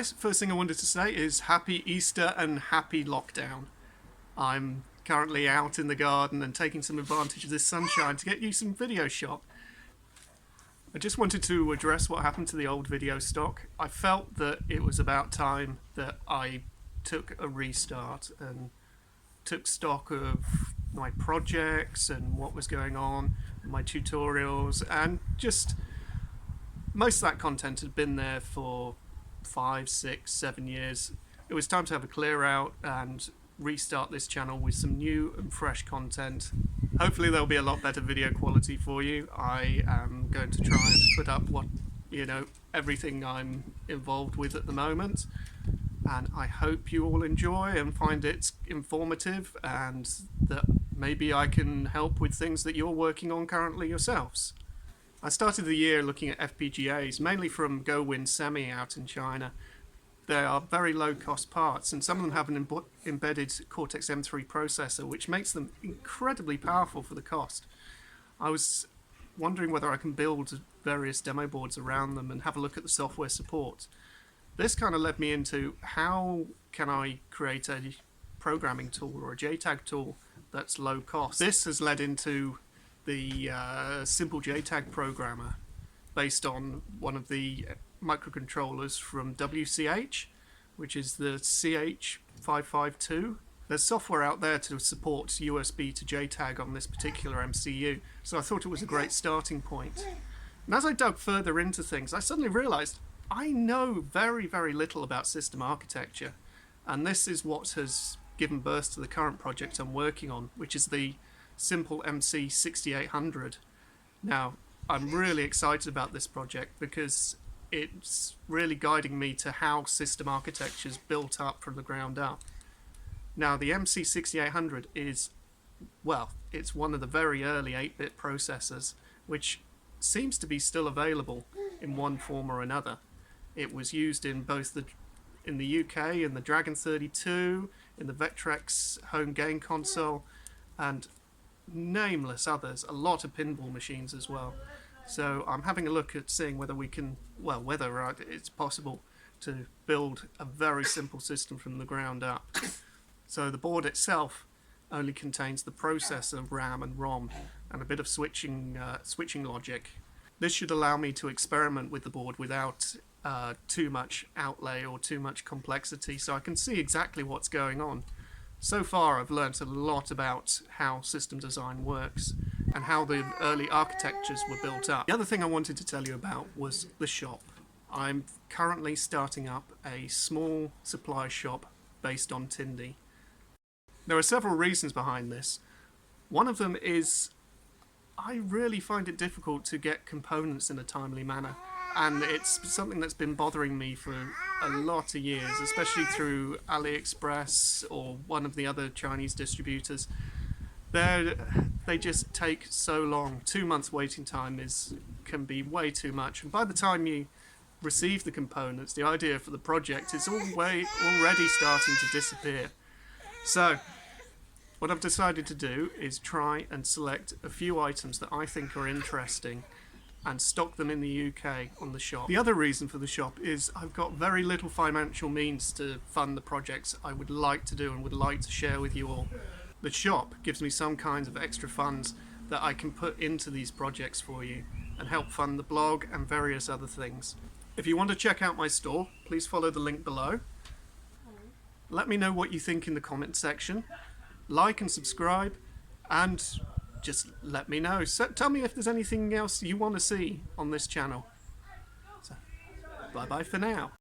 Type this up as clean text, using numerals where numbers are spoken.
guys, first thing I wanted to say is happy Easter and happy lockdown. I'm currently out in the garden and taking some advantage of this sunshine to get you some video shot. I just wanted to address what happened to the old video stock. I felt that it was about time that I took a restart and took stock of my projects and what was going on, my tutorials, and just most of that content had been there for 5, 6, 7 years. It was time to have a clear out and restart this channel with some new and fresh content. Hopefully there'll be a lot better video quality for you. I am going to try and put up everything I'm involved with at the moment, and I hope you all enjoy and find it informative, and that maybe I can help with things that you're working on currently yourselves. I started the year looking at FPGAs, mainly from GoWin Semi out in China. They are very low cost parts, and some of them have an embedded Cortex M3 processor, which makes them incredibly powerful for the cost. I was wondering whether I can build various demo boards around them and have a look at the software support. This kind of led me into how can I create a programming tool or a JTAG tool that's low cost. This has led into the simple JTAG programmer based on one of the microcontrollers from WCH, which is the CH552. There's software out there to support USB to JTAG on this particular MCU, so I thought it was a great starting point. And as I dug further into things, I suddenly realized I know very, very little about system architecture, and this is what has given birth to the current project I'm working on, which is the simple MC6800. Now, I'm really excited about this project because it's really guiding me to how system architecture is built up from the ground up. Now, the MC6800 is, well, it's one of the very early 8-bit processors, which seems to be still available in one form or another. It was used in both in the UK in the Dragon 32, in the Vectrex home game console, and nameless others, a lot of pinball machines as well. So I'm having a look at seeing whether we can, whether it's possible to build a very simple system from the ground up. So the board itself only contains the processor, RAM and ROM, and a bit of switching logic. This should allow me to experiment with the board without too much outlay or too much complexity, so I can see exactly what's going on. So far I've learnt a lot about how system design works and how the early architectures were built up. The other thing I wanted to tell you about was the shop. I'm currently starting up a small supply shop based on Tindy. There are several reasons behind this. One of them is I really find it difficult to get components in a timely manner, and it's something that's been bothering me for a lot of years, especially through AliExpress or one of the other Chinese distributors. They just take so long. 2 months waiting time can be way too much, and by the time you receive the components, the idea for the project is already starting to disappear. So what I've decided to do is try and select a few items that I think are interesting and stock them in the UK on the shop. The other reason for the shop is I've got very little financial means to fund the projects I would like to do and would like to share with you all. The shop gives me some kinds of extra funds that I can put into these projects for you and help fund the blog and various other things. If you want to check out my store, please follow the link below. Let me know what you think in the comment section. Like and subscribe, and just let me know. So tell me if there's anything else you want to see on this channel. So, bye bye for now.